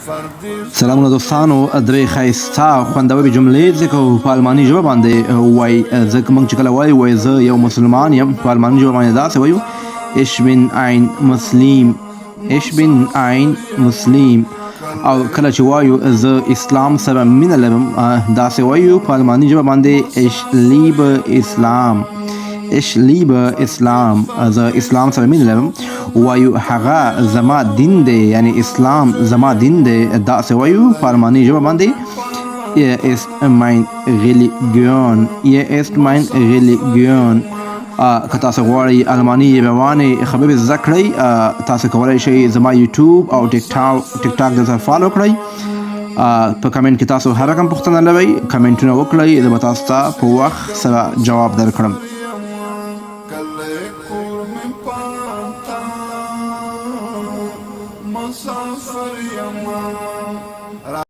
سلامونه دوستانو، درې ښایسته خوندورې جملې ځکه په الماني ژبه باندې وایي. ځکه موږ چې کله وایو زه یو مسلمان یم، په الماني ژبه باندې داسې وایو ich bin ein Muslim، ich bin ein Muslim. او کله چې وایو زه اسلام سره مینه لرم، داسې وایو په الماني ژبه باندې ich liebe Islam، ich liebe Islam، زه اسلام سره مینه لرم. وایو هغه زما دین دی، یعنی اسلام زما دین دی، داسې وایو په الماني ژبه باندې er ist mein Religion، er ist mein Religion. که تاسو غواړئ الماني روانې خبرې زده کړئ، تاسو کولی شئ زما یوټیوب او ټیک ټاک دلته فالو کړئ. په کمنټ کې تاسو هر رقم پوښتنه لرئ کمنټونه وکړئ، زه به تاسو ته په وخت سره جواب درکړم. مسافر یما